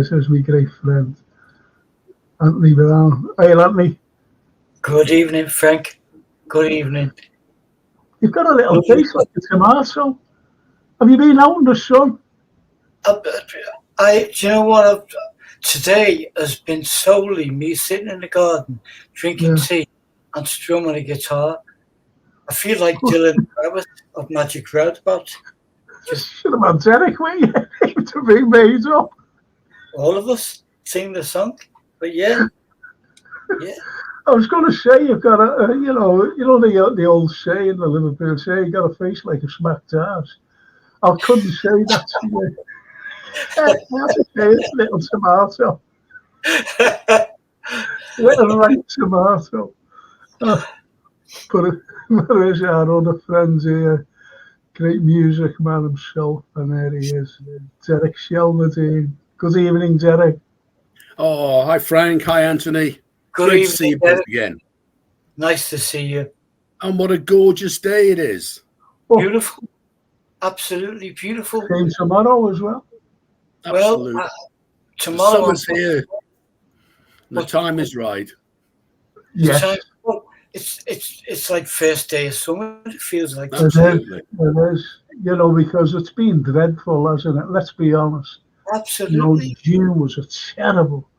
says my great friend, Anthony Brown. Hey, Anthony. Good evening, Frank. Good evening. You've got a little face like a tomato. Have you been out in the sun? Do you know what? Today has been solely me sitting in the garden, drinking tea and strumming a guitar. I feel like Dylan Rabbit of Magic Roundabout. Should have had Derek, were you? To be made up. All of us sing the song, but yeah. I was going to say you've got you know the old saying, the Liverpool saying, you got a face like a smacked ass. I couldn't say that to you. That's a face, little tomato. Little right tomato. But there's our other friends here. Great music man himself, and there he is, Derek Shelmerdine. Good evening, Derek. Oh, hi Frank, hi Anthony. Good Great evening, to see you both again. Nice to see you. And what a gorgeous day it is. Beautiful. Absolutely beautiful. Same tomorrow as well. Absolutely. Well, tomorrow. Summer's here. The time is right. Yes. It's like first day of summer. It feels like absolutely. It is. You know, because it's been dreadful, hasn't it? Let's be honest. Absolutely. You know, June was a terrible,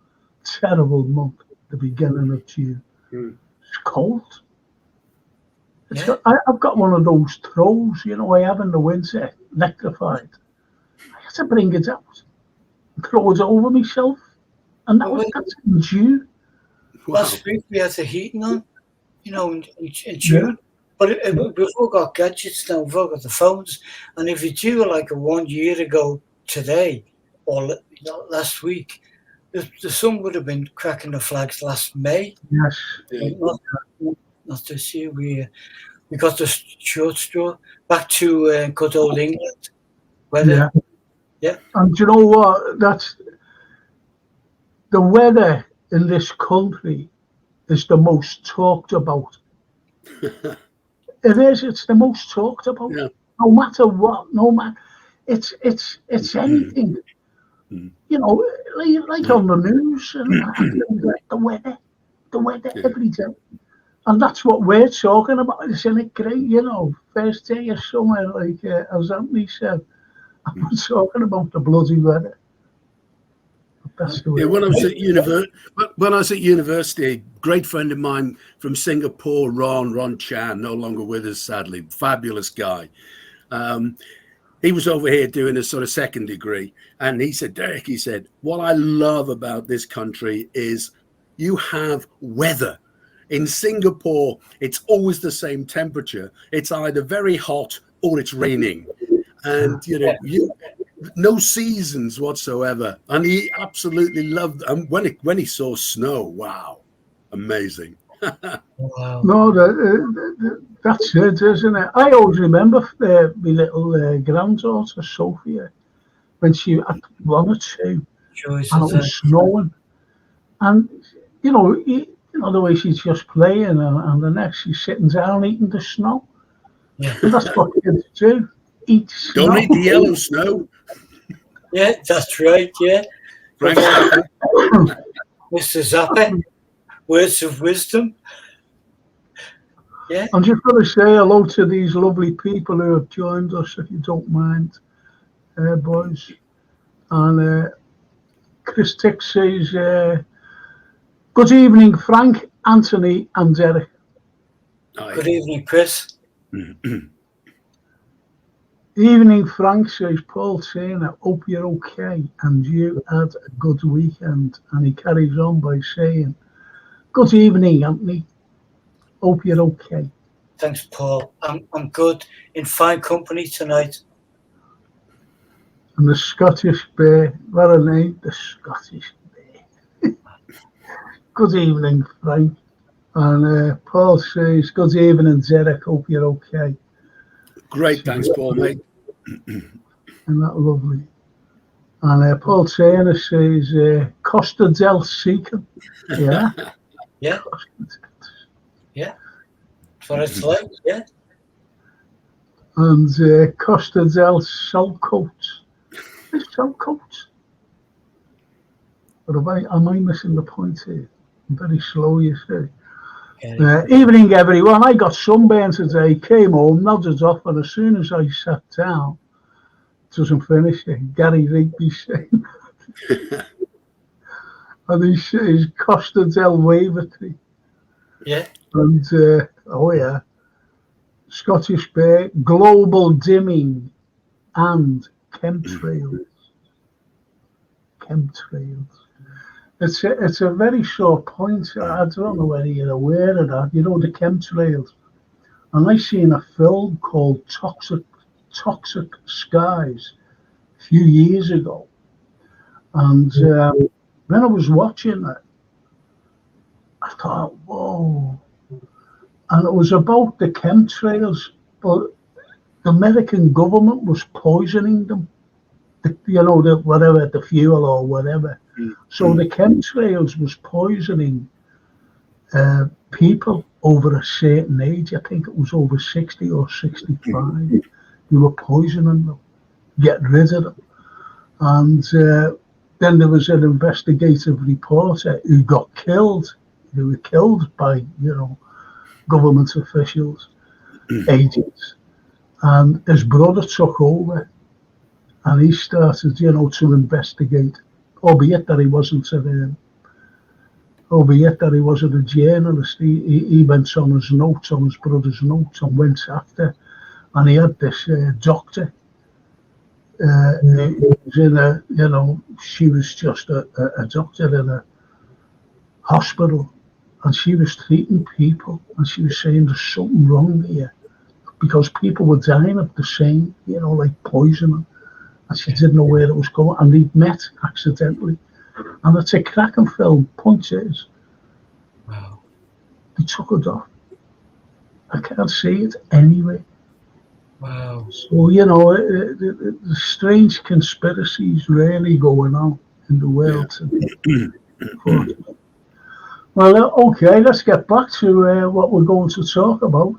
terrible month. The beginning of June. It's cold. I've got one of those throws, you know, I have in the winter, electrified. I had to bring it out and throw it over myself, and that's in June. Wow. Last week we had the heating on, you know, in June. But we've all got gadgets now, we've all got the phones, and if you do like 1 year ago today, or last week, the sun would have been cracking the flags last May. Yes. Not this year. We got the short straw. Back to good old England. Weather. Yeah. And you know what? That's the weather in this country is the most talked about. It is. It's the most talked about. Yeah. No matter what. No matter. It's anything. You know, like on the news and the weather every day. And that's what we're talking about. Isn't it great? You know, first day of summer, like as Anthony said, I'm talking about the bloody weather. That's the way. When I was at university, a great friend of mine from Singapore, Ron Chan, no longer with us, sadly, fabulous guy. He was over here doing a sort of second degree, and he said, Derek, he said, what I love about this country is you have weather. In Singapore, it's always the same temperature. It's either very hot or it's raining, and no seasons whatsoever. And he absolutely loved. And when he saw snow, wow, amazing. Wow. No, that's it, isn't it? I always remember my little granddaughter Sophia when she had 1 or 2, and it was snowing, and you know the way she's just playing, and the next she's sitting down eating the snow. Yeah, and that's what kids do. Eat snow. Don't eat the yellow snow. Yeah, that's right. Yeah, Mr. Zappa, words of wisdom. Yeah. I'm just going to say hello to these lovely people who have joined us, if you don't mind, boys. And Chris Tick says, good evening, Frank, Anthony, and Derek. Good evening, Chris. Evening, Frank, says Paul Turner. Hope you're okay and you had a good weekend. And he carries on by saying, good evening, Anthony. Hope you're okay. Thanks, Paul. I'm good. In fine company tonight. And the Scottish Bear, what a name, the Scottish Bear. Good evening, Frank. And Paul says, good evening, Derek. Hope you're okay. Great, thanks, Paul, mate. Isn't that lovely? And Paul Turner says, Costa del Seca. Yeah. Yeah. Yeah. That's what it's like, yeah. And Costa del Saltcote. Saltcote? But am I missing the point here? I'm very slow, you see. Yeah. Evening, everyone. I got sunburned today, came home, nodded off, and as soon as I sat down, doesn't finish it. Gary Rigby saying, and he's Costa del Wavertree. Yeah. And, oh yeah, Scottish Bear, global dimming and chemtrails. Chemtrails. It's a very short point. I don't know whether you're aware of that. You know, the chemtrails. And I seen a film called Toxic Skies a few years ago. And when I was watching it, I thought, whoa. And it was about the chemtrails, but the American government was poisoning them. Whatever, the fuel or whatever. So the chemtrails was poisoning people over a certain age. I think it was over 60 or 65. You were poisoning them, get rid of them. And then there was an investigative reporter who got killed. They were killed by, government officials, agents. And his brother took over and he started, to investigate, albeit that he wasn't a journalist. He went on his notes, on his brother's notes, and went after. And he had this doctor. He was in she was just a doctor in a hospital, and she was treating people, and she was saying there's something wrong here because people were dying of the same, like poisoning, and she didn't know where it was going, and they'd met accidentally. And it's a cracking film. Point is, Wow. they took it off. I can't see it anyway. Wow. So, the strange conspiracies really going on in the world today. Well, okay, let's get back to what we're going to talk about,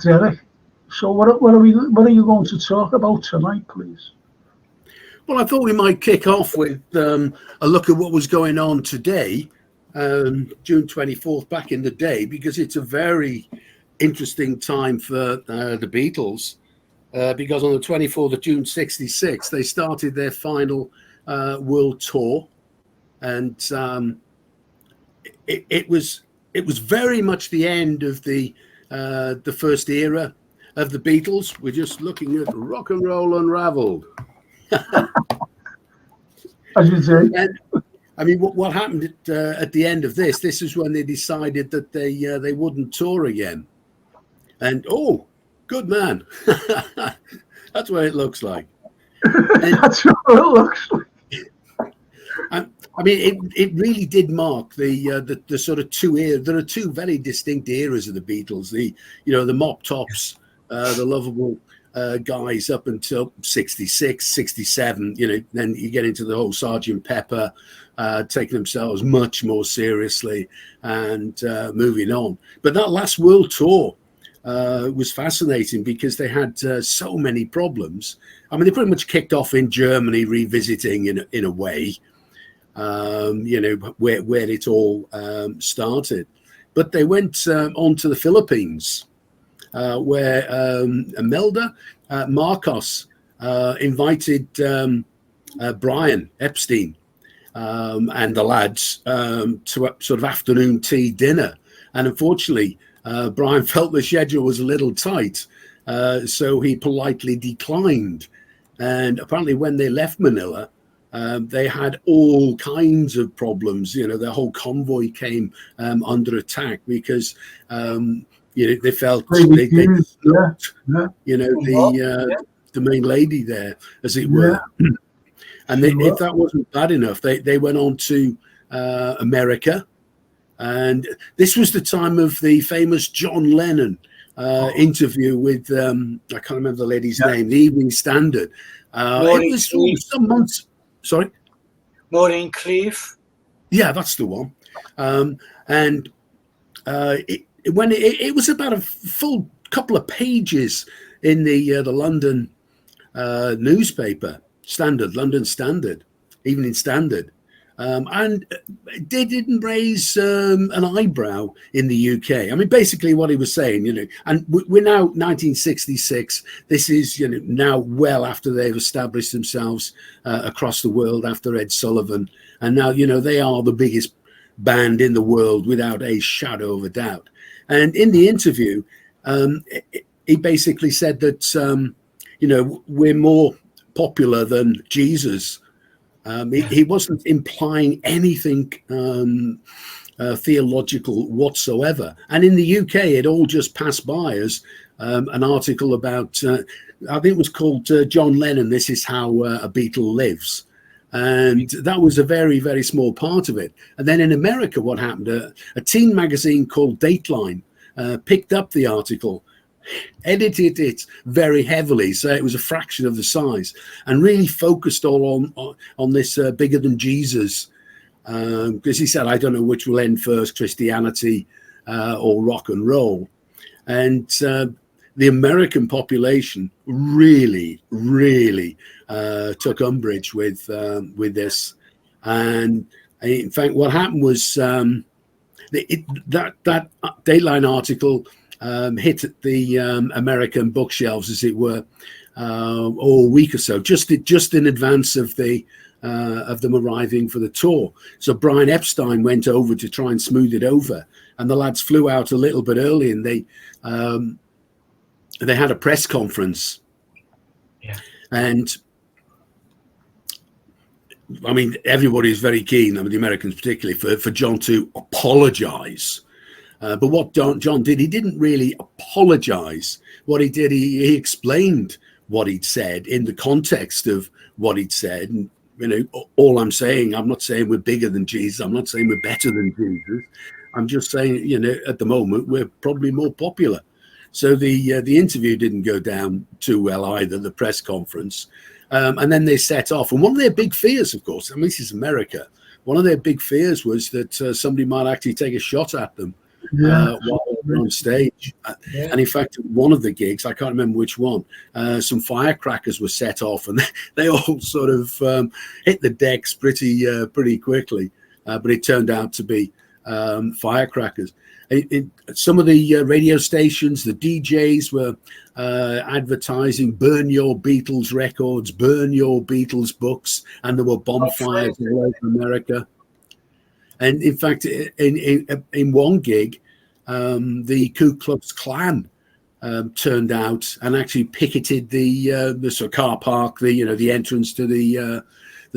Derek. So, what are you going to talk about tonight, please? Well, I thought we might kick off with a look at what was going on today, June 24th, back in the day, because it's a very interesting time for the Beatles, because on the 24th of June 66, they started their final world tour, and it was very much the end of the first era of the Beatles. We're just looking at Rock'n'Roll Unravelled. As you say. And, I mean, what happened at the end of this? This is when they decided that they wouldn't tour again. And good man, that's what it looks like. That's what it looks like. I mean, it really did mark the sort of two eras. There are two very distinct eras of the Beatles. The mop tops, the lovable guys up until 66, 67. Then you get into the whole Sgt. Pepper, taking themselves much more seriously and moving on. But that last world tour was fascinating because they had so many problems. I mean, they pretty much kicked off in Germany, revisiting in a way. Where it all started. But they went on to the Philippines, where Imelda Marcos invited Brian Epstein and the lads to a sort of afternoon tea dinner. And unfortunately, Brian felt the schedule was a little tight, so he politely declined. And apparently when they left Manila, they had all kinds of problems. The whole convoy came under attack because they felt they snubbed, the main lady there, as it were. And if that wasn't bad enough, they went on to America, and this was the time of the famous John Lennon interview with I can't remember the lady's name, the Evening Standard. It was some months. Sorry? Maureen Cleave. Yeah, that's the one. And it was about a full couple of pages in the London newspaper, London Standard, Evening Standard. And they didn't raise an eyebrow in the UK. I mean, basically what he was saying, and we're now 1966. This is, now well after they've established themselves across the world after Ed Sullivan. And now, they are the biggest band in the world without a shadow of a doubt. And in the interview, he basically said that, we're more popular than Jesus. He wasn't implying anything theological whatsoever. And in the UK, it all just passed by as an article about, I think it was called John Lennon, This Is How a Beatle Lives. And that was a very, very small part of it. And then in America, what happened? A teen magazine called Dateline picked up the article, edited it very heavily, so it was a fraction of the size, and really focused all on this bigger than Jesus, because he said, I don't know which will end first, Christianity or rock and roll. And the American population really, really took umbrage with this. And in fact, what happened was that Dateline article hit the American bookshelves, as it were, a week or so, just in advance of them arriving for the tour. So Brian Epstein went over to try and smooth it over, and the lads flew out a little bit early, and they had a press conference. Yeah. And I mean, everybody is very keen, I mean, the Americans particularly, for John to apologize. But what John did, he didn't really apologize. What he did, he explained what he'd said in the context of what he'd said. And, all I'm saying, I'm not saying we're bigger than Jesus. I'm not saying we're better than Jesus. I'm just saying, at the moment, we're probably more popular. So the interview didn't go down too well either, the press conference. And then they set off. And one of their big fears, of course, I mean, this is America. One of their big fears was that somebody might actually take a shot at them while they were on stage. And in fact, one of the gigs, I can't remember which one, some firecrackers were set off, and they all sort of hit the decks pretty quickly. But it turned out to be firecrackers. Some of the radio stations, the DJs were advertising "Burn your Beatles records, burn your Beatles books," and there were bonfires all over America. And in fact, in one gig, the Ku Klux Klan turned out and actually picketed the sort of car park, the entrance to the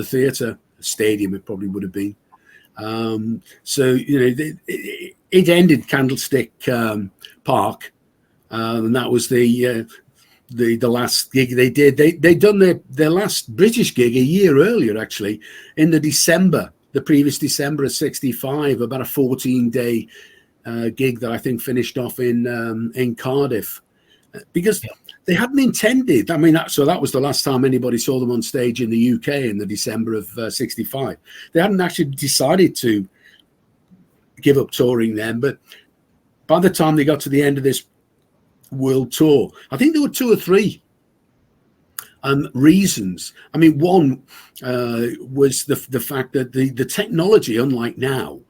theatre, stadium. It probably would have been. So it ended Candlestick Park, and that was the last gig they did. They'd done their last British gig a year earlier, actually, in the previous December of '65, about a 14-day gig that I think finished off in Cardiff, because they hadn't intended. I mean, so that was the last time anybody saw them on stage in the UK in the December of '65. They hadn't actually decided to give up touring then, but by the time they got to the end of this world tour, I think there were 2 or 3 reasons. I mean, one was the fact that the technology, unlike now,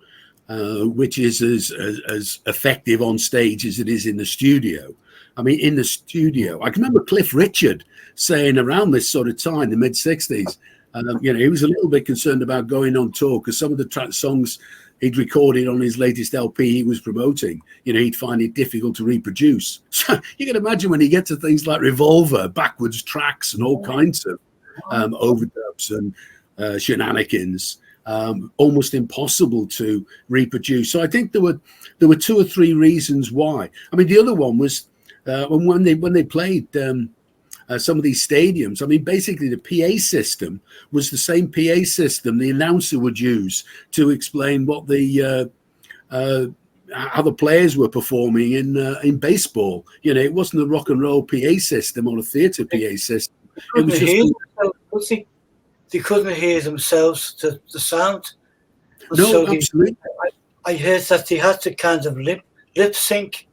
which is as effective on stage as it is in the studio. I mean, in the studio, I can remember Cliff Richard saying around this sort of time, the mid '60s, he was a little bit concerned about going on tour because some of the songs he'd recorded on his latest LP he was promoting, he'd find it difficult to reproduce. So you can imagine when you get to things like Revolver, backwards tracks and all kinds of overdubs and shenanigans, almost impossible to reproduce. So I think there were 2 or 3 reasons why. I mean, the other one was when they played some of these stadiums. I mean, basically the PA system was the same PA system the announcer would use to explain what how the players were performing in baseball. It wasn't a rock and roll PA system or a theatre PA system. It was just they couldn't hear themselves, the sound. No, so absolutely. I heard that they had to kind of lip sync,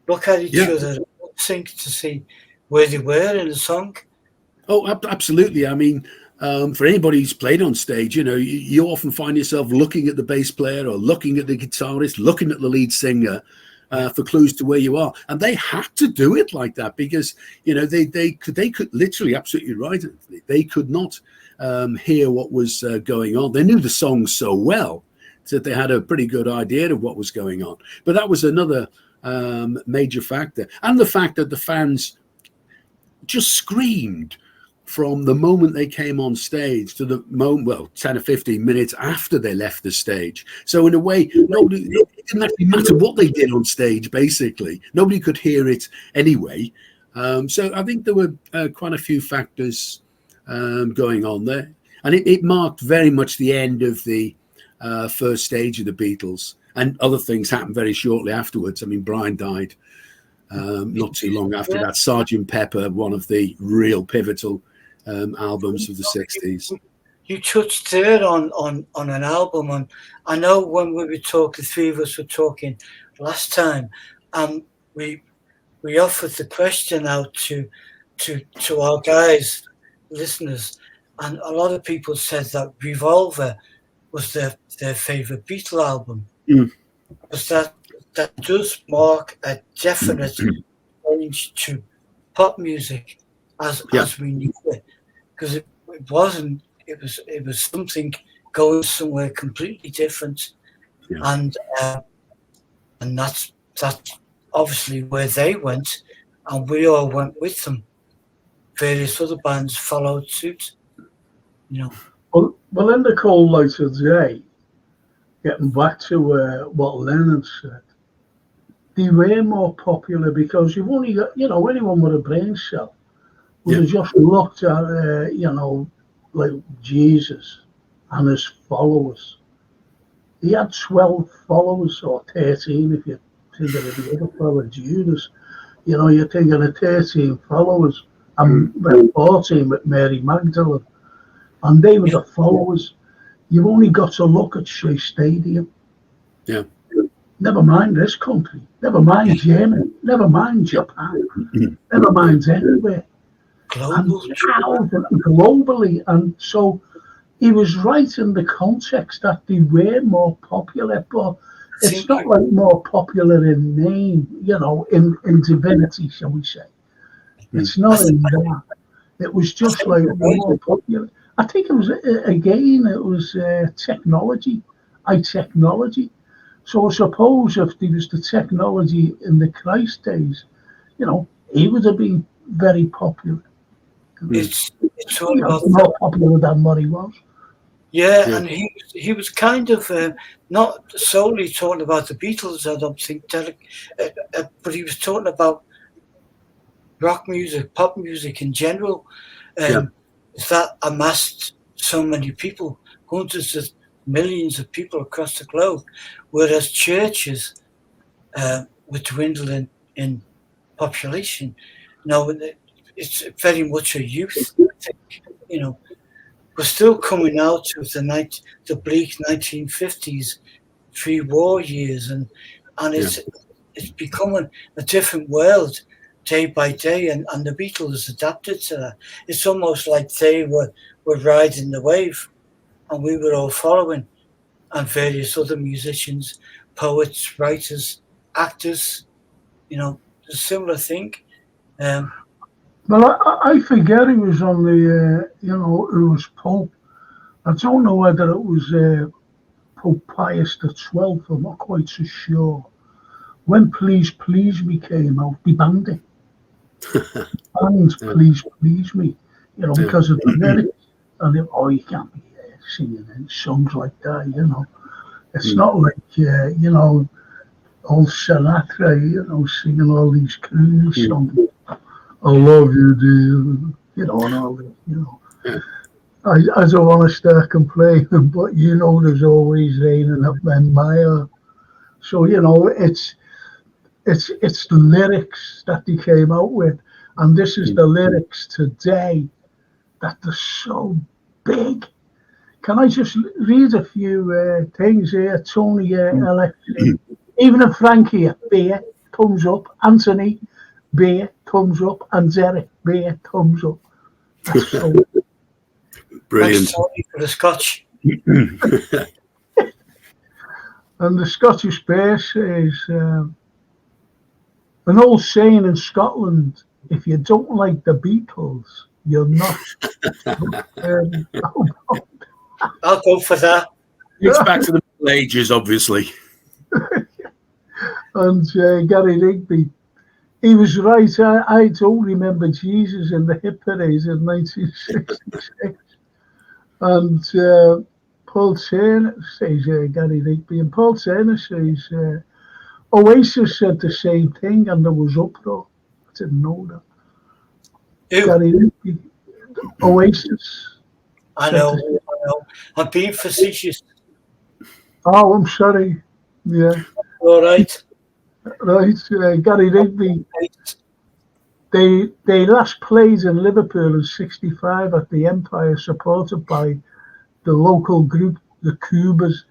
look at each other, lip sync to see where they were in the song. Oh, absolutely. I mean, for anybody who's played on stage, you often find yourself looking at the bass player or looking at the guitarist, looking at the lead singer for clues to where you are. And they had to do it like that because, they could literally, absolutely right, they could not hear what was going on. They knew the songs so well that they had a pretty good idea of what was going on. But that was another major factor. And the fact that the fans just screamed from the moment they came on stage to the moment, 10 or 15 minutes after they left the stage. So in a way, it didn't actually matter what they did on stage, basically. Nobody could hear it anyway. So I think there were quite a few factors going on there. And it marked very much the end of the first stage of the Beatles. And other things happened very shortly afterwards. I mean, Brian died not too long after that. Sgt. Pepper, one of the real pivotal albums of the 60s. You touched there on an album, and I know when we were talking, the three of us were talking last time, we offered the question out to our guys, listeners, and a lot of people said that Revolver was their favourite Beatle album. Because that does mark a definite change to pop music as we knew it. Because it wasn't, it was something going somewhere completely different, and that's obviously where they went, and we all went with them. Various other bands followed suit, Well, in the cold light of day, getting back to what Lennon said, they were more popular because you've only got, anyone with a brain cell would have just looked at, like Jesus and his followers. He had 12 followers, or 13 if you think of the other fellow, Judas. You're thinking of 13 followers, and 14 with Mary Magdalene. And they were the followers. You've only got to look at Shea Stadium. Yeah. Never mind this country. Never mind Germany. Never mind Japan. Never mind anywhere. Globally, and so he was right in the context that they were more popular, but it's not like more popular in name, in divinity, shall we say. It's not in that. It was just like more popular. I think it was, technology, technology. So I suppose if there was the technology in the Christ days, he would have been very popular. It's all about more popular than what he was. Yeah, and he was kind of not solely talking about the Beatles, I don't think, but he was talking about rock music, pop music in general. That amassed so many people, hundreds of millions of people across the globe, whereas churches were dwindling in population. Now, it's very much a youth thing, We're still coming out of the bleak 1950s, pre-war years, and it's becoming a different world day by day, and the Beatles adapted to that. It's almost like they were riding the wave, and we were all following, and various other musicians, poets, writers, actors, a similar thing. Well, I forget he was on the, it was Pope. I don't know whether it was Pope Pius XII. I'm not quite so sure. When Please Please Me came out, they banned it. Banned Please Please Me, because of the lyrics. And you can't be singing songs like that, It's not like, old Sinatra, singing all these cool songs. I love you, dear, and all that, I don't want to start complaining, but there's always raining up in Maya. So, it's the lyrics that they came out with, and this is the lyrics today that are so big. Can I just read a few things here? Tony, election. Even if Frankie, beer, thumbs up. Anthony, beer, thumbs up. And Derek, beer, thumbs up. That's so Brilliant. Thanks, Tony, for the Scotch. And the Scottish bass is an old saying in Scotland: if you don't like the Beatles, you're not. I'll go for that. It's back to the Middle Ages, obviously. And Gary Rigby, he was right. I don't remember Jesus in the hit parade in 1966. And Paul Turner says Gary Rigby, and Paul Turner says Oasis said the same thing, and there was uproar. I didn't know that. Who? Gary Rigby, Oasis. I know. I'm being facetious. Oh, I'm sorry. Yeah. All right. Right. Gary Rigby. They last played in Liverpool in '65 at the Empire, supported by the local group, the Cubas.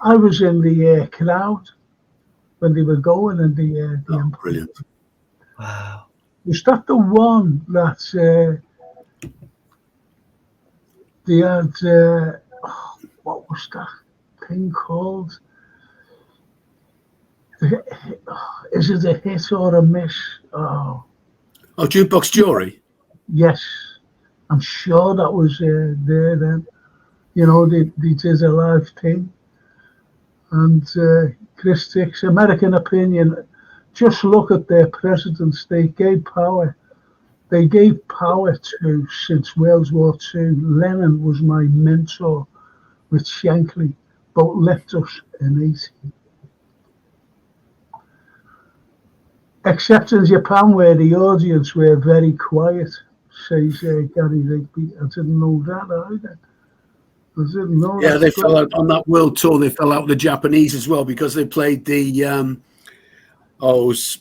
I was in the crowd when they were going in the Empire. Brilliant. Wow. Was that the one that they had? What was that thing called? Is it a hit or a miss? Oh, Jukebox Jury? yes. I'm sure that was there then. You know, they did a live thing. And Chris Dix, American Opinion, just look at their presidents. They gave power to, since World War II. Lennon was my mentor with Shankly. Both left us in 80. Except in Japan, where the audience were very quiet, says Gary Rigby. I didn't know that either. I didn't know. Yeah, they fell out on that world tour. They fell out with the Japanese as well because they played the famous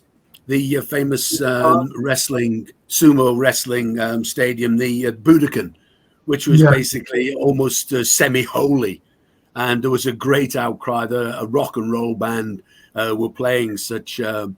sumo wrestling stadium, the Budokan, which was basically almost semi-holy, and there was a great outcry. A rock and roll band were playing such an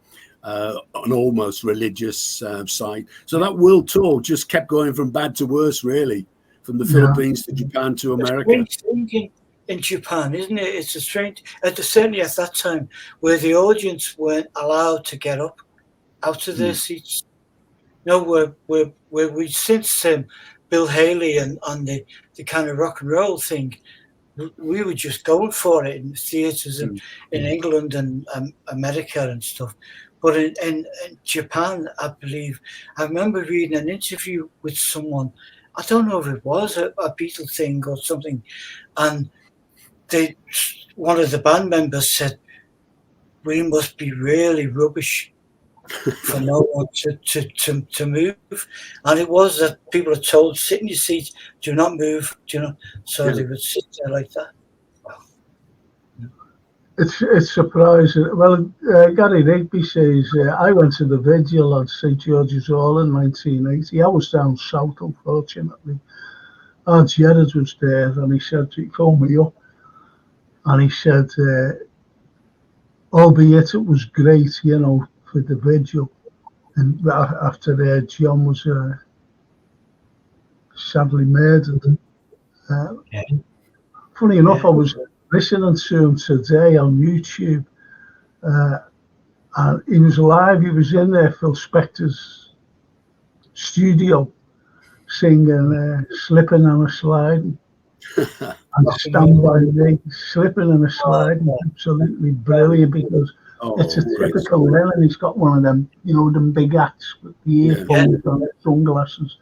almost religious site. So that world tour just kept going from bad to worse, really, from the Philippines to Japan to America. It's strange in Japan, isn't it? It's a strange, certainly at that time, where the audience weren't allowed to get up out of their seats. No, where we since Bill Haley and the kind of rock and roll thing, we were just going for it in theatres in England and America and stuff. But in Japan, I believe, I remember reading an interview with someone, I don't know if it was a Beatle thing or something, and one of the band members said, we must be really rubbish for no one to move. And it was that people are told, sit in your seat, do not move, so they would sit there like that. It's surprising. Well, Gary Rigby says, I went to the vigil at St. George's Hall in 1980. I was down south, unfortunately. And Jared was there, and he said, he called me up, and he said, albeit it was great, for the vigil, and after John was sadly murdered. Funny enough, I was listening to him today on YouTube, and he was live. He was in there, Phil Spector's studio, singing "Slipping and a Sliding." And Stand By Me, Slipping and a Sliding, absolutely brilliant, because it's a typical Lennon. He's got one of them, them big hats with the earphones and the sunglasses,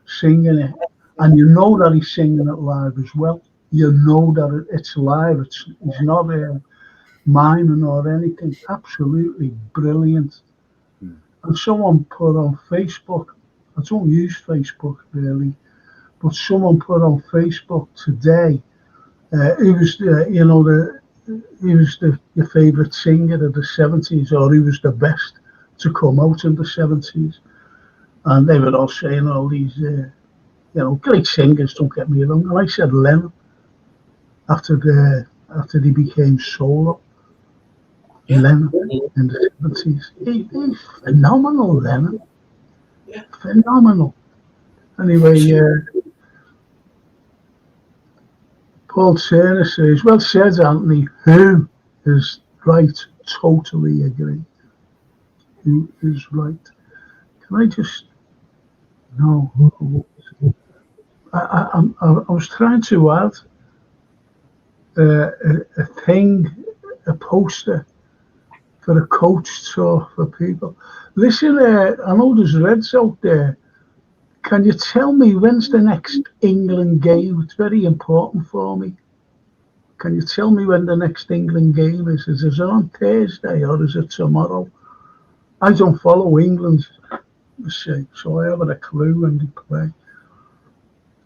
singing it, and you know that he's singing it live as well. You know that it's live. It's not miming or anything. Absolutely brilliant. And someone put on Facebook, I don't use Facebook really, but someone put on Facebook today, he was your favourite singer of the 70s, or he was the best to come out in the 70s. And they were all saying all these, great singers, don't get me wrong. And I said Lennon, after he became solo. Lennon in the 70s. He's phenomenal, Lennon. Phenomenal. Anyway, Paul Turner says, well said, Anthony. Who is right? Totally agree. Who is right? Can I just... No. I was trying to add a thing, a poster for a coach tour for people. Listen, I know there's Reds out there. Can you tell me when's the next England game? It's very important for me. Can you tell me when the next England game is? Is it on Thursday or is it tomorrow? I don't follow England, so I haven't a clue when they play.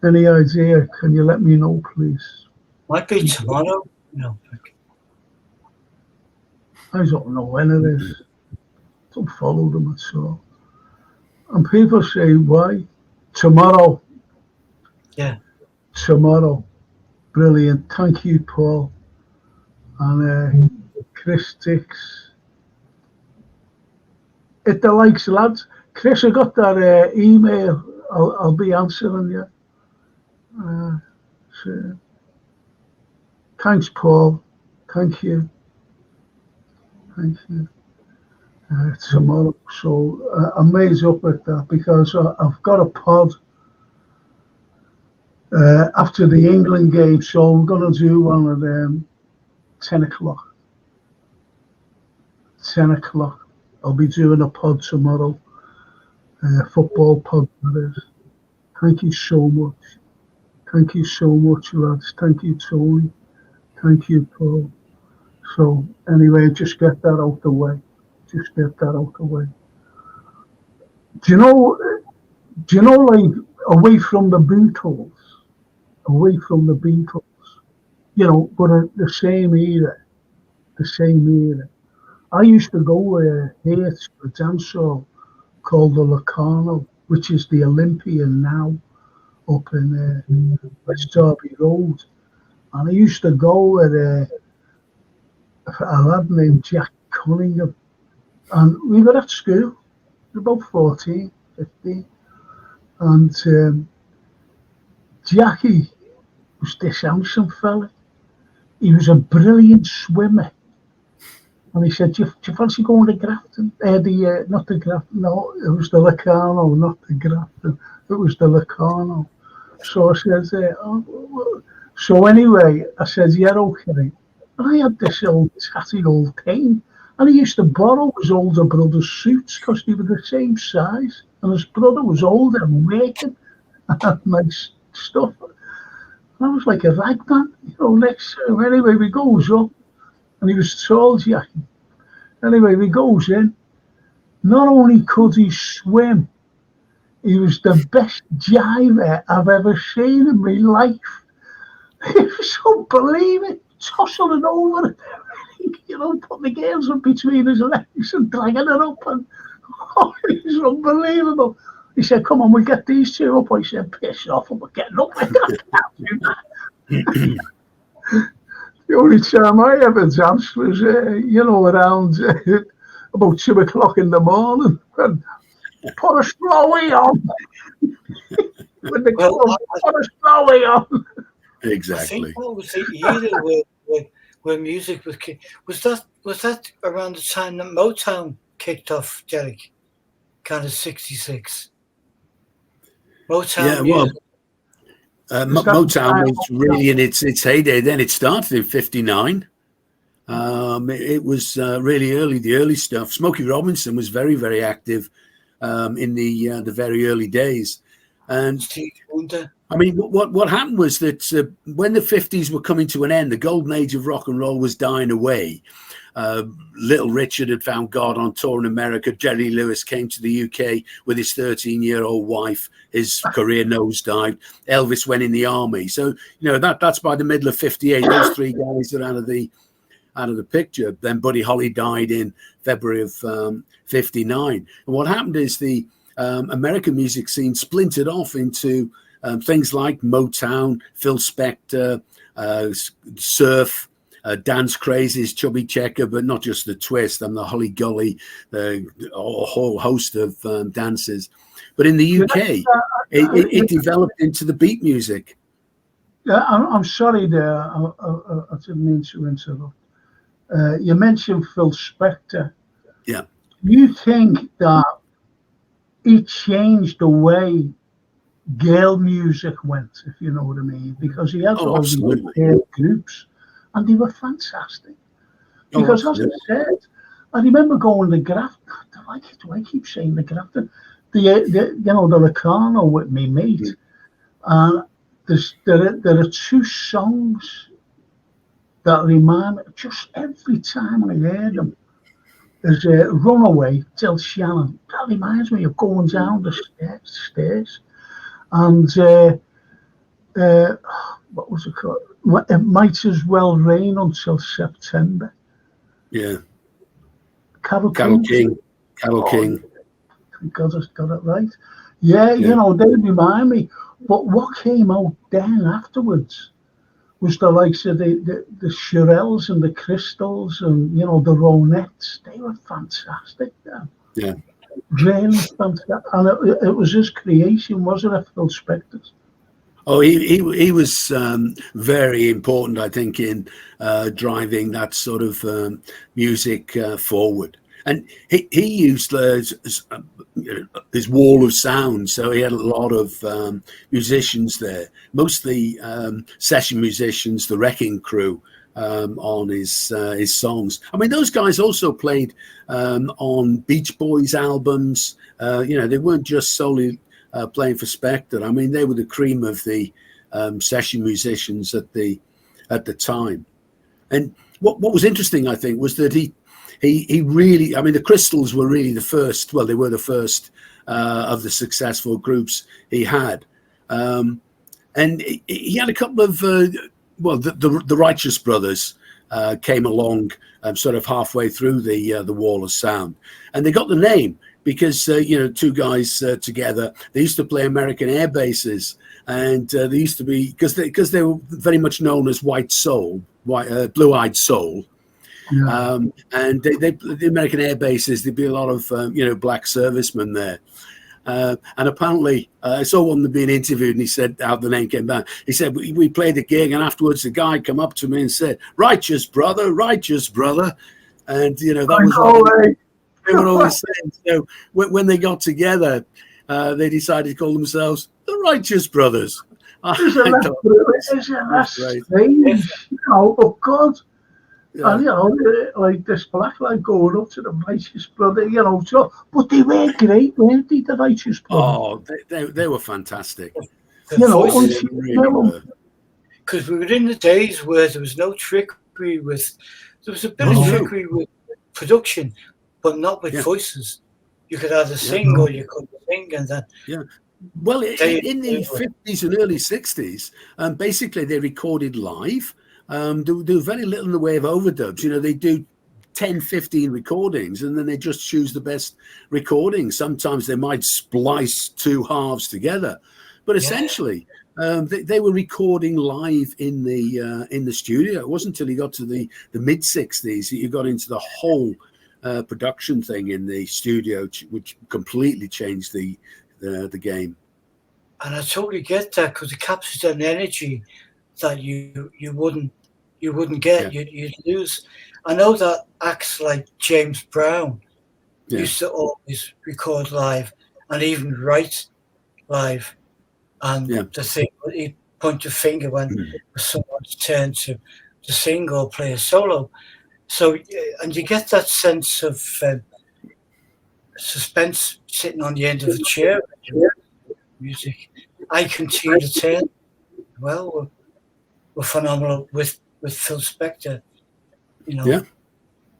Any idea? Can you let me know, please? Might be tomorrow. No. I don't know when it is. Don't follow them at all. And people say, why? Tomorrow. Yeah. Tomorrow. Brilliant. Thank you, Paul. And Chris Dix. Hit the likes, lads. Chris, I got that email. I'll be answering you. So, thanks, Paul. Thank you. Thank you. Tomorrow. So I'm made up with that because I've got a pod after the England game. So we're going to do one of them 10 o'clock. 10 o'clock. I'll be doing a pod tomorrow. Football pod, that is. Thank you so much. Thank you so much, lads. Thank you, Tony. Thank you, Paul. So anyway, just get that out the way. Just get that out the way. Do you know, like, away from the Beatles, you know, but the same era. I used to go here to a dance hall called the Locarno, which is the Olympian now, up in West Derby Road. And I used to go with a lad named Jack Cunningham. And we were at school, about 14, 15. And Jackie was this handsome fella. He was a brilliant swimmer. And he said, do you fancy going to Grafton? Not the Grafton, no, it was the Locarno, not the Grafton. It was the Locarno. So I said, so anyway, I said, yeah, okay. And I had this old tatty old cane. And he used to borrow his older brother's suits because they were the same size. And his brother was older and working and had nice stuff. And I was like a ragman, you know, next to him. Anyway, we goes up. And he was tall, Jackie. Anyway, we goes in. Not only could he swim, he was the best jiver I've ever seen in my life. It was unbelievable. Tossing it over, you know, putting the girls up between his legs and dragging it up. And it was unbelievable. He said, come on, we'll get these two up. I said, piss off, and we're getting up with that. The only time I ever danced was, you know, around about 2 o'clock in the morning. And put a slowie on. When the club put a slowie on. Exactly. I think that was the era where music was was that around the time that Motown kicked off, Derek? Kind of 66. Motown. Yeah, well, Motown was really in its heyday. Then it started in '59. It was really early, the early stuff. Smokey Robinson was very, very active in the very early days. And I mean, what happened was that when the 50s were coming to an end, the golden age of rock and roll was dying away. Little Richard had found God on tour in America. Jerry Lewis came to the UK with his 13-year-old wife. His career nosedived. Elvis went in the army. So, you know, that's by the middle of 58. Those three guys are out of the picture. Then Buddy Holly died in February of 59. And what happened is the American music scene splintered off into things like Motown, Phil Spector, surf, dance crazes, Chubby Checker, but not just the twist and the Holly Golly, a whole host of dances. But in the UK, it developed into the beat music. Yeah, I'm sorry there. I didn't mean to interrupt. You mentioned Phil Spector. Yeah. You think that he changed the way girl music went, if you know what I mean? Because he had Oh, all these absolutely. girl groups, and they were fantastic. Oh, Because as I absolutely. said, I remember going to Grafton. Do I keep saying the Grafton? The Locarno with me mate, and there are two songs that remind me just every time I hear them. There's a Runaway, Till Shannon. That reminds me of going down the stairs. And uh, what was it called? It might as well rain until September. Yeah. Carol Carol King. King. Carol Oh, King. thank God I got it right. Yeah, Yeah. they remind me. But what came out then afterwards was the likes of the Shirelles and the Crystals and, the Ronettes. They were fantastic then. Yeah. Really fantastic. And it was his creation, wasn't it, Phil Spector's? Oh, he was very important, I think, in driving that sort of music forward. And he used his wall of sound, so he had a lot of musicians there, mostly session musicians, the Wrecking Crew, on his songs. I mean, those guys also played on Beach Boys albums. They weren't just solely playing for Spector. I mean, they were the cream of the session musicians at the time. And what was interesting, I think, was that he really, I mean, the Crystals were really the first. Well, they were the first of the successful groups he had, and he had a couple of the Righteous Brothers came along sort of halfway through the Wall of Sound, and they got the name because two guys together. They used to play American air bases, and they used to be because they were very much known as White Soul, Blue-Eyed Soul. Yeah. And the American air bases, there'd be a lot of black servicemen there. And apparently, I saw one being interviewed, and he said how the name came back. He said, we played the gig, and afterwards the guy came up to me and said, righteous brother. And, that was what they were always saying. So when they got together, they decided to call themselves the Righteous Brothers. Isn't that strange? Of God. Yeah. And, like this black lad going up to the Righteous Brother, but they were great, weren't they, the Righteous Brothers? Oh, they were fantastic. The voices, Really were. Because we were in the days where there was no trickery there was a bit of trickery with production, but not with voices. You could either sing or you couldn't sing, and then. Yeah. Well, in the 50s and early 60s, basically they recorded live. Do very little in the way of overdubs. They do 10, 15 recordings, and then they just choose the best recordings. Sometimes they might splice two halves together, but essentially they were recording live in the studio. It wasn't until you got to the mid 60s that you got into the whole production thing in the studio, which completely changed the game. And I totally get that, because it captures an energy that you wouldn't get. You'd lose. I know that acts like James Brown used to always record live and even write live, and the thing he'd point your finger when it was someone's turn to sing or play a solo. So, and you get that sense of suspense sitting on the end of a chair. Music. I Continue to Turn. Well, were phenomenal with Phil Spector.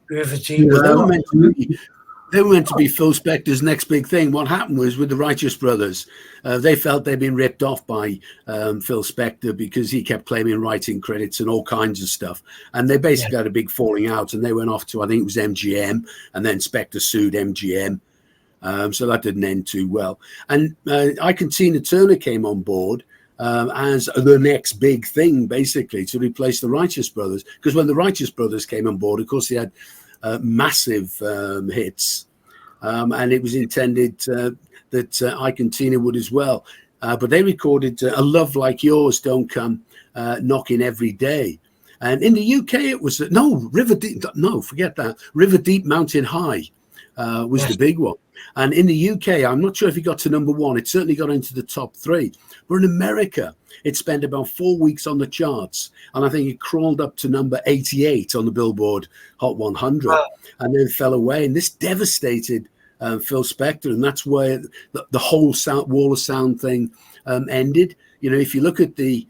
River Deep. Well, they were meant to be Phil Spector's next big thing. What happened was with the Righteous Brothers, they felt they'd been ripped off by Phil Spector because he kept claiming writing credits and all kinds of stuff. And they basically had a big falling out, and they went off to, I think it was MGM, and then Spector sued MGM. So that didn't end too well. And Tina Turner came on board as the next big thing, basically, to replace the Righteous Brothers. Because when the Righteous Brothers came on board, of course, they had massive hits. And it was intended that Ike and Tina would as well. But they recorded A Love Like Yours Don't Come knocking every day. And in the UK, it was River Deep. No, forget that. River Deep Mountain High was the big one. And in the UK, I'm not sure if it got to number 1. It certainly got into the top 3. But in America, it spent about 4 weeks on the charts. And I think it crawled up to number 88 on the Billboard Hot 100 and then fell away. And this devastated Phil Spector. And that's where the whole Wall of Sound thing ended. You know, if you look at the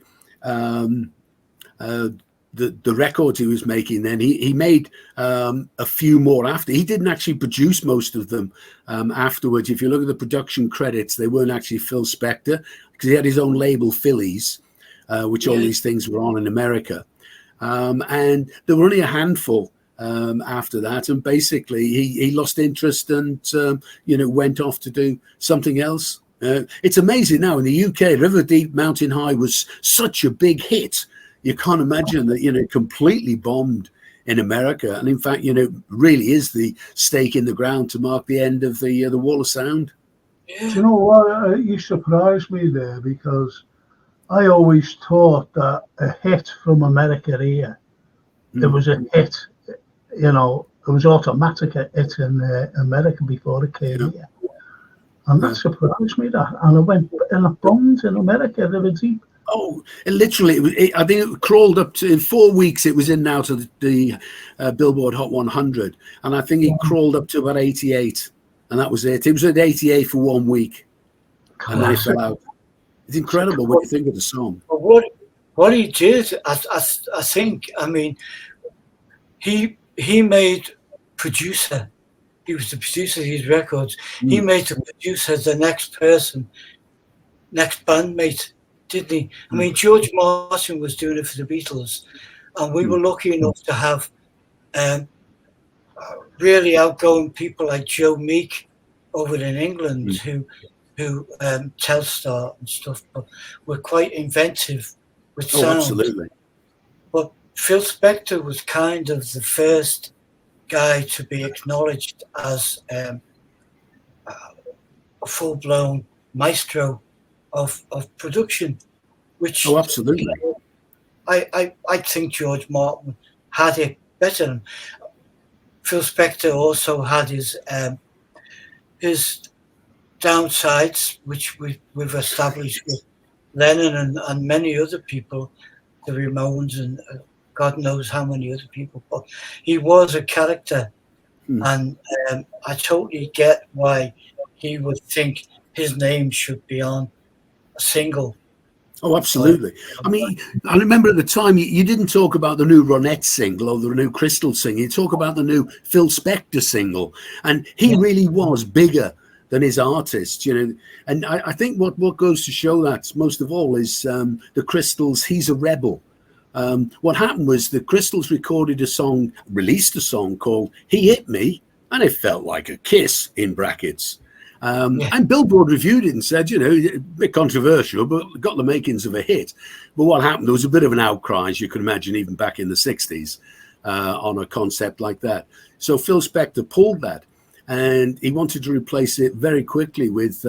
records he was making then, he made a few more after. He didn't actually produce most of them afterwards. If you look at the production credits, they weren't actually Phil Spector, because he had his own label, Phillies, which all these things were on in America. And there were only a handful after that. And basically he lost interest and, went off to do something else. It's amazing now in the UK, River Deep Mountain High was such a big hit. You can't imagine that, completely bombed in America. And in fact, really is the stake in the ground to mark the end of the Wall of Sound. Yeah. Do you know what? You surprised me there, because I always thought that a hit from America here, it was a hit, it was automatic a hit in America before it came here. And that surprised me, that. And it went and it bombed in America, River Deep. Oh, literally, I think it crawled up to, in 4 weeks, it was in now to the Billboard Hot 100. And I think it crawled up to about 88. And that was it. It was at 88 for 1 week. And then it fell out. It's incredible when you think of the song. What he did, I think, he made producer. He was the producer of his records. He made the producer the next person, next bandmate, didn't he? George Martin was doing it for the Beatles, and we were lucky enough to have really outgoing people like Joe Meek over in England who Telstar and stuff, but were quite inventive with sound. Oh, absolutely. But Phil Spector was kind of the first guy to be acknowledged as a full-blown maestro of production, which absolutely. I think George Martin had it better. Phil Spector also had his downsides, which we've established with Lennon and many other people, the Ramones and God knows how many other people. But he was a character, and I totally get why he would think his name should be on a single. Oh, absolutely. I remember at the time you didn't talk about the new Ronette single or the new Crystal single. You talk about the new Phil Spector single, and he really was bigger than his artist, And I think what goes to show that most of all is the Crystals' "He's a Rebel." What happened was the Crystals released a song called "He Hit Me," and it felt like a kiss in brackets. And Billboard reviewed it and said, a bit controversial, but got the makings of a hit. But what happened, there was a bit of an outcry, as you can imagine, even back in the 60s, on a concept like that. So Phil Spector pulled that, and he wanted to replace it very quickly with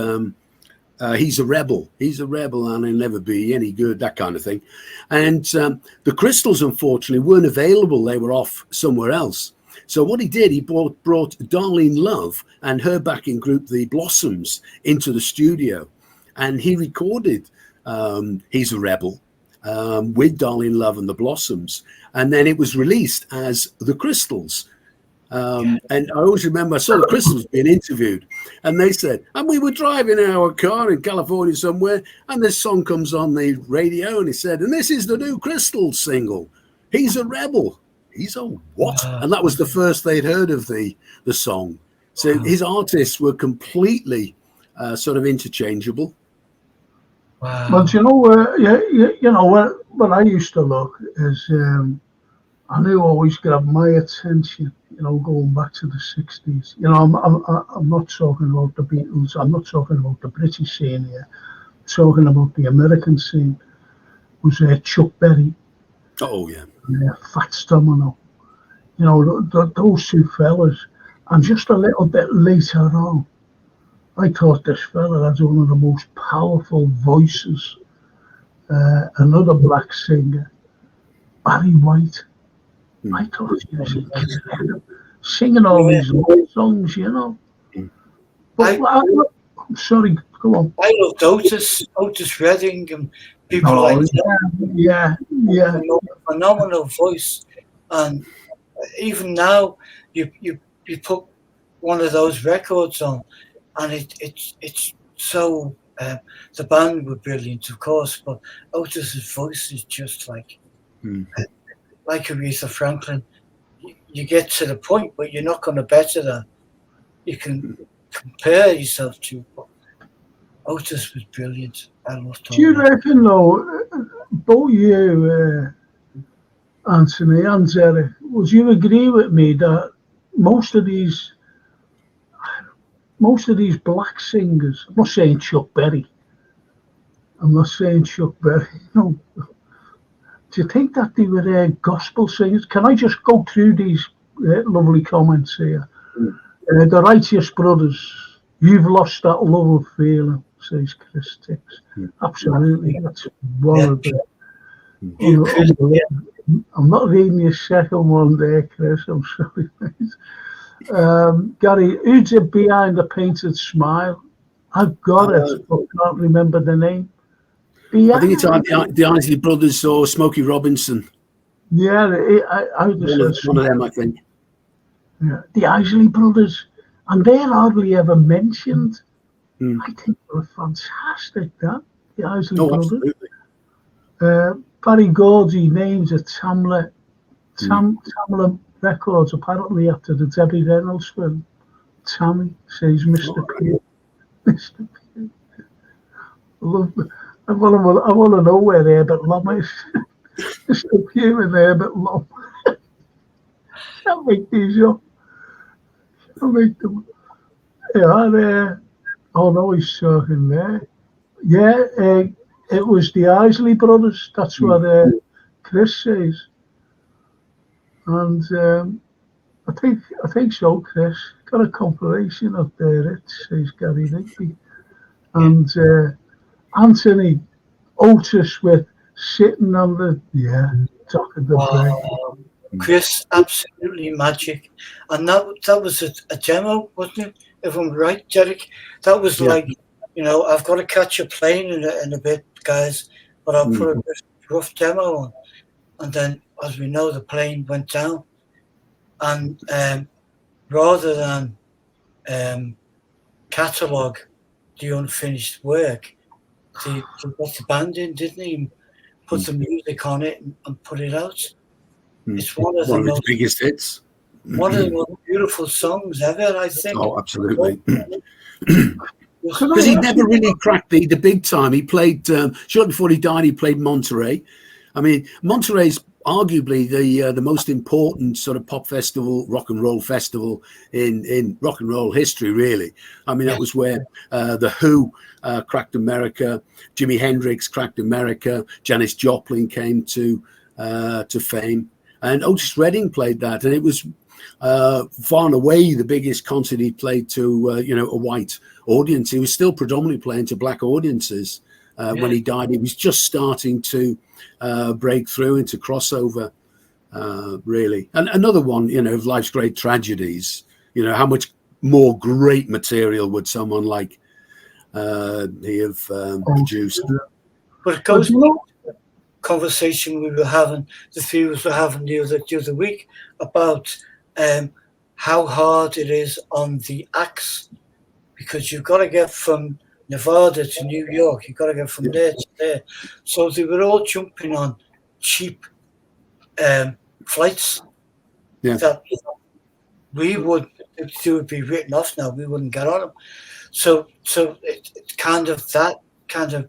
"He's a Rebel. He's a rebel and he'll never be any good," that kind of thing. And the Crystals, unfortunately, weren't available. They were off somewhere else. So what he did, he brought Darlene Love and her backing group, the Blossoms, into the studio. And he recorded "He's a Rebel" with Darlene Love and the Blossoms. And then it was released as the Crystals. And I always remember I saw the Crystals being interviewed, and they said, and we were driving in our car in California somewhere, and this song comes on the radio, and he said, and this is the new Crystals single, "He's a Rebel." He's a what? And that was the first they'd heard of the song. So his artists were completely sort of interchangeable. Wow. But where I used to look is, I knew always grabbed my attention, going back to the 60s. I'm not talking about the Beatles. I'm not talking about the British scene here. I'm talking about the American scene. Was Chuck Berry. Oh, yeah. Fats Domino, those two fellas. And just a little bit later on, I thought this fella had one of the most powerful voices another black singer, Barry White. I thought he was incredible, singing all these love songs, you know. But I'm sorry, go on. I loved Otis Redding, and people like that. Yeah. Phenomenal voice, and even now, you put one of those records on, and it's so. The band were brilliant, of course, but Otis's voice is just like Aretha Franklin. You get to the point, but you're not going to better that. You can compare yourself to, but Otis was brilliant. I loved Do you reckon, though, both you, Anthony and Eric, would you agree with me that most of these black singers, I'm not saying Chuck Berry, no. Do you think that they were gospel singers? Can I just go through these lovely comments here? The Righteous Brothers, you've lost that love of feeling, says Chris Tix. Absolutely, that's one of the. I'm not reading your second one there, Chris. I'm sorry, mate. Gary, who's it behind the painted smile? I've got it, but can't remember the name. I think it's the Isley Brothers or Smokey Robinson. Yeah, I just one of them, I think. Yeah, the Isley Brothers, and they're hardly ever mentioned. I think they were fantastic. The Isley Brothers. Absolutely. Barry Gordy names a Tamla Records apparently after the Debbie Reynolds film. Tammy says Mr. P. Mr. P. I want to know where Herbert Lom is. Mr. P and Herbert Lom. I'll make these up. I'll make them. Yeah, oh no, he's talking there. Yeah, it was the Isley Brothers. That's what Chris says. And I think so, Chris. Got a compilation up there, it says Gary Rigby. And Anthony Otis with Sitting on the top of the brain. Chris, absolutely magic. And that was a demo, wasn't it? If I'm right, Derek. That was like, I've got to catch a plane in a bit, guys, but I'll put a rough demo on. And then, as we know, the plane went down. And rather than catalogue the unfinished work, he got the band in, didn't he? And put the music on it and put it out. It's one of the biggest hits. One of the most beautiful songs ever, I think. Oh, absolutely. Because he never really cracked the big time. He played, shortly before he died, he played Monterey. I mean, Monterey's arguably the most important sort of pop festival, rock and roll festival in rock and roll history, really. I mean, that was where the Who cracked America, Jimi Hendrix cracked America, Janis Joplin came to fame, and Otis Redding played that, and it was far and away the biggest concert he played to a white audience. He was still predominantly playing to black audiences when he died. He was just starting to break through into crossover, really. And another one, of life's great tragedies. How much more great material would someone like he have produced? But it goes to the conversation we were having, the three of us were having the other week about how hard it is on the acts, because you've got to get from Nevada to New York, you've got to get from there to there. So they were all jumping on cheap flights that we would be written off now. We wouldn't get on them. So it's kind of that kind of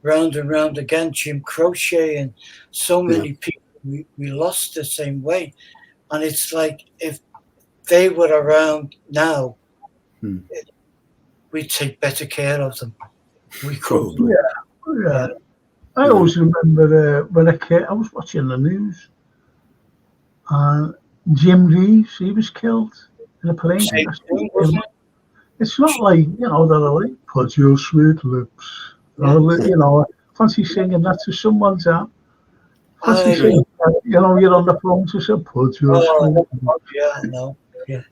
round and round again. Jim Croce and so many people we lost the same way. And it's like if they were around now, we'd take better care of them. We could. Yeah. I always remember when I was watching the news, and Jim Reeves, he was killed in a plane. It's not like, they're like, put your sweet lips, fancy singing that to someone's that. Fancy I, singing that, you know, you're on the phone to say, put your spoon. yeah, I know. Yeah.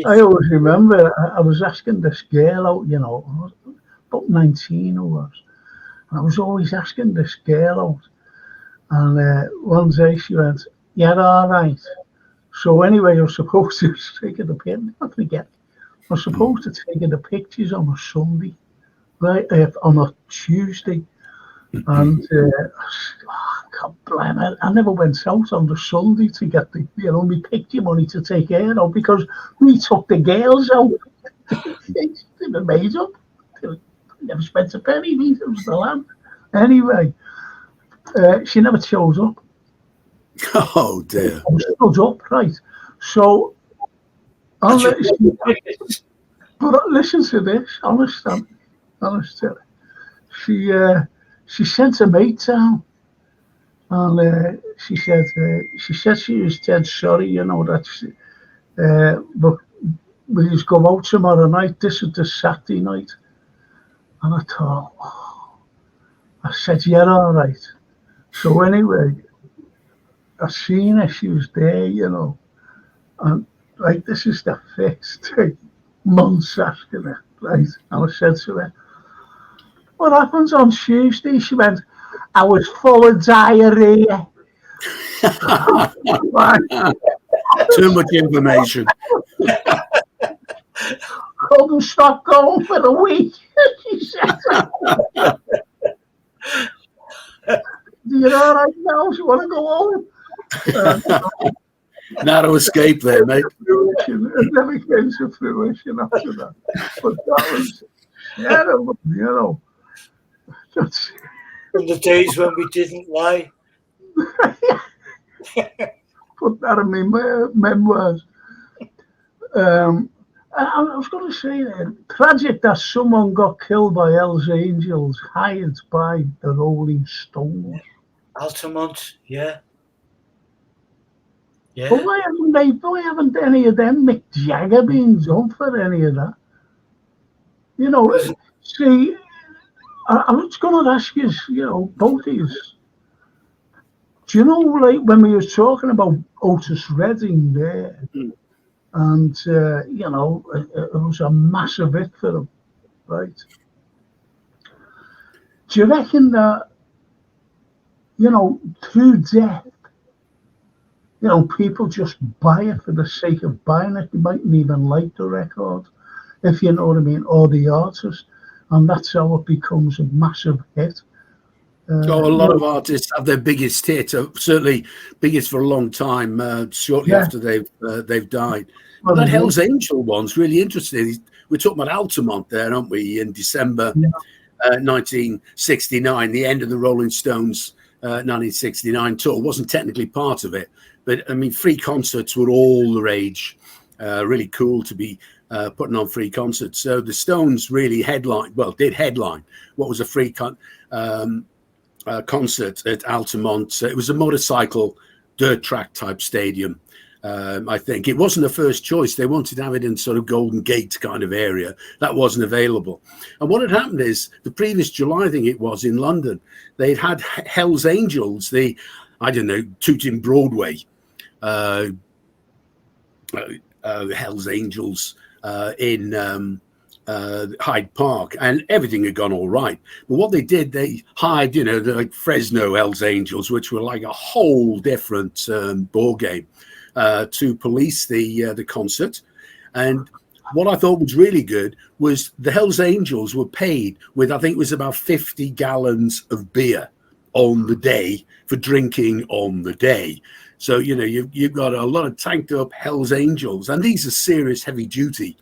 I always remember I was asking this girl out, you know, I was about 19 I was. And I was always asking this girl out. And one day she went, yeah, all right. So anyway, I was supposed to take the pictures. I forget. I was supposed to take the pictures on a Sunday, right? On a Tuesday. And God blame it. I never went out on the Sunday to get the, you know, me picture money to take her out because we took the girls out. They were made up. They never spent a penny. It was the land. Anyway, she never shows up. Oh dear. I stood up, right? So, but listen to this, honest. She sent a mate down, and she said she was dead sorry, you know, that but we just go out tomorrow night. This is the Saturday night, and I thought, I said, yeah, all right. So anyway, I seen her. She was there, you know, and like this is the first months asking her, right? And I said to her, what happens on Tuesday? She went, I was full of diarrhea. Too much information. Couldn't stop going for the week. She said, do you know right now? She want to go home. Narrow escape there, mate. It never came to fruition after that. But that was terrible, you know. That's From the days when we didn't lie. put that in my memoirs. I was going to say that tragic that someone got killed by Hells Angels hired by the Rolling Stones. Altamont, yeah. Yeah. But why haven't any of them Mick Jagger been done for any of that? You know, see, I was going to ask you, you know, both of you. Do you know, like, when we were talking about Otis Redding there, and, you know, it was a massive hit for him, right? Do you reckon that, you know, through death, you know, people just buy it for the sake of buying it? They mightn't even like the record, if you know what I mean, or the artist, and that's how it becomes a massive hit. A lot of artists have their biggest hit, certainly biggest for a long time, shortly after they've died. Well, that Hells Angel one's really interesting. We're talking about Altamont there, aren't we, in December 1969, the end of the Rolling Stones 1969 tour. Wasn't technically part of it, but I mean, free concerts were all the rage. Really cool to be putting on free concerts. So the Stones really did headline what was a free concert at Altamont. It was a motorcycle dirt track type stadium. I think it wasn't the first choice. They wanted to have it in sort of Golden Gate kind of area. That wasn't available. And what had happened is the previous July, I think it was, in London, they'd had Hells Angels, Tooting Broadway, Hells Angels in Hyde Park, and everything had gone all right. But what they did, they hired, like Fresno Hells Angels, which were like a whole different ball game, to police the concert. And what I thought was really good was the Hells Angels were paid with, I think it was about 50 gallons of beer on the day for drinking on the day. So, you've got a lot of tanked up Hells Angels, and these are serious heavy duty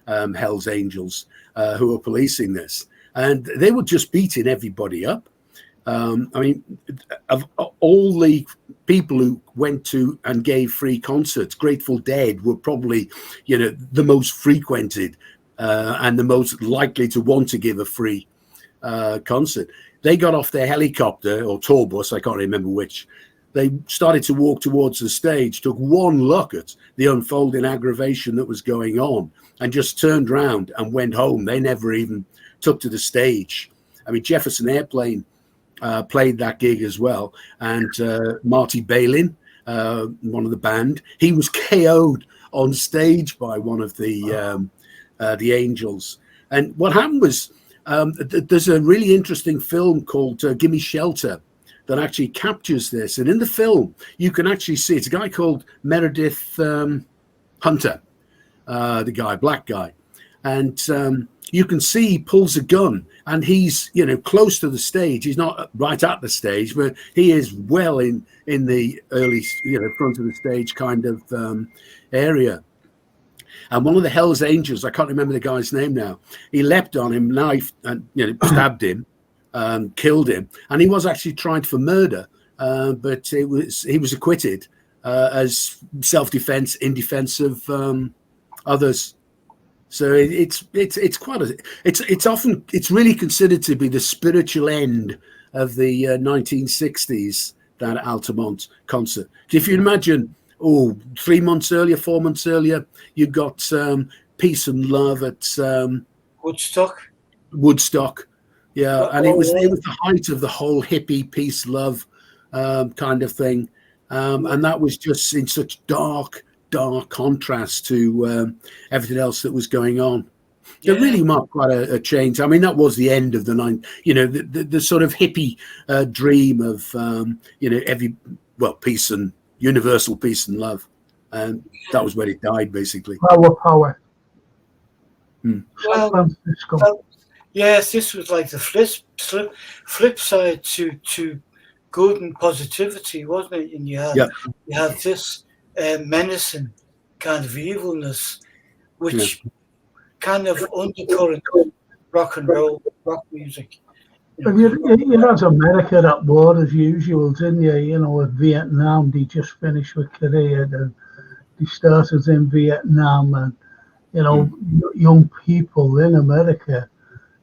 Hells Angels who are policing this. And they were just beating everybody up. I mean, of all the people who went to and gave free concerts, Grateful Dead were probably, the most frequented and the most likely to want to give a free concert. They got off their helicopter or tour bus, I can't remember which. They started to walk towards the stage, took one look at the unfolding aggravation that was going on, and just turned around and went home. They never even took to the stage. I mean, Jefferson Airplane played that gig as well. And Marty Balin, one of the band, he was KO'd on stage by one of the Angels. And what happened was there's a really interesting film called Gimme Shelter that actually captures this. And in the film, you can actually see it's a guy called Meredith Hunter, the guy, black guy. And you can see he pulls a gun and he's, close to the stage. He's not right at the stage, but he is well in the early, front of the stage kind of area. And one of the Hell's Angels, I can't remember the guy's name now, he leapt on him, knifed, and stabbed him, killed him. And he was actually tried for murder, but he was acquitted as self-defense in defense of others. So it's really considered to be the spiritual end of the 1960s, that Altamont concert. If you imagine, 3 months earlier, 4 months earlier, you got Peace and Love at Woodstock, yeah, and it was the height of the whole hippie peace love kind of thing, and that was just in such dark contrast to everything else that was going on. Yeah. It really marked quite a change. I mean, that was the end of the the sort of hippie dream of peace and universal peace and love, and that was where it died, basically. Power. Well, yes, this was like the flip side to good and positivity, wasn't it? And you had this menacing kind of evilness, which kind of undercurrent rock music. You had America at war as usual, didn't you? With Vietnam, they just finished with Korea, and they started in Vietnam, and young people in America,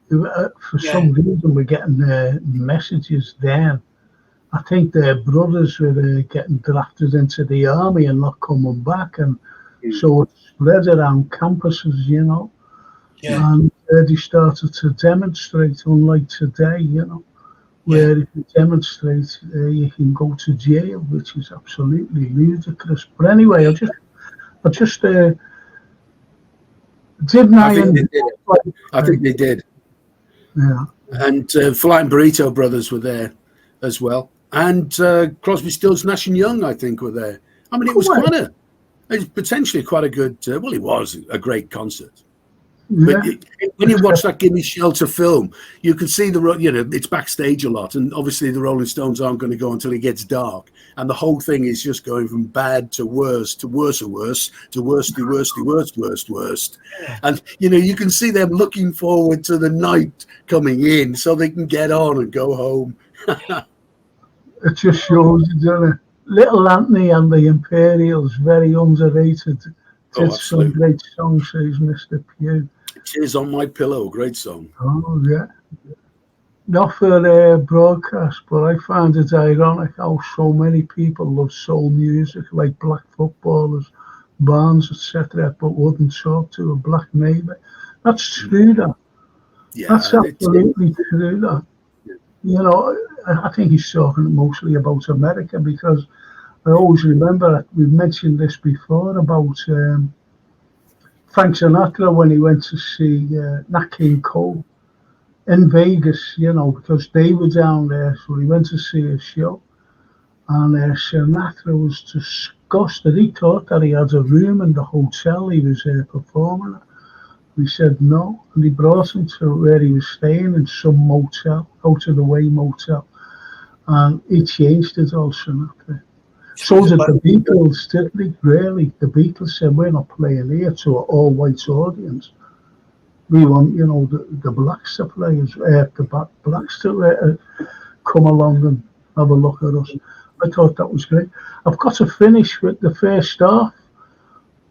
who, for some reason, were getting messages then. I think their brothers were getting drafted into the army and not coming back, and so it spread around campuses, and they started to demonstrate, unlike today, where if you demonstrate, you can go to jail, which is absolutely ludicrous. But anyway, I just didn't I? I think they did. Yeah. And Flying Burrito Brothers were there as well. And Crosby, Stills, Nash and Young, I think, were there. I mean, it was potentially quite a good, it was a great concert. Yeah. But when you watch that Gimme Shelter film, you can see it's backstage a lot. And obviously the Rolling Stones aren't going to go until it gets dark. And the whole thing is just going from bad to worse, to worse and worse, to worse, to worse, to worse, worse, worse. And, you can see them looking forward to the night coming in so they can get on and go home. It just shows, doesn't it? Little Anthony and the Imperials, very underrated. Did some great songs, says Mr. Pugh. Tears on My Pillow, great song. Oh, yeah. Not for broadcast, but I find it ironic how so many people love soul music, like black footballers, bands, etc., but wouldn't talk to a black neighbour. That's true, that. Yeah, that's absolutely true, that. I think he's talking mostly about America, because I always remember, we've mentioned this before, about Frank Sinatra when he went to see Nat King Cole in Vegas, because they were down there, so he went to see a show. And Sinatra was disgusted. He thought that he had a room in the hotel he was performing at. He said no, and he brought him to where he was staying in some motel, out of the way motel. And he changed it all, Sinatra. So did the Beatles, didn't they? Really, the Beatles said, we're not playing here to an all-white audience. We want, the blacks to play, the blacks to come along and have a look at us. I thought that was great. I've got to finish with the first half.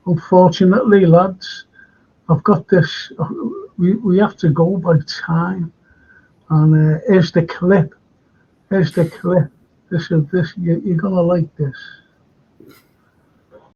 Unfortunately, lads, I've got this. We have to go by time. And here's the clip. Here's the clip. This you're gonna like this.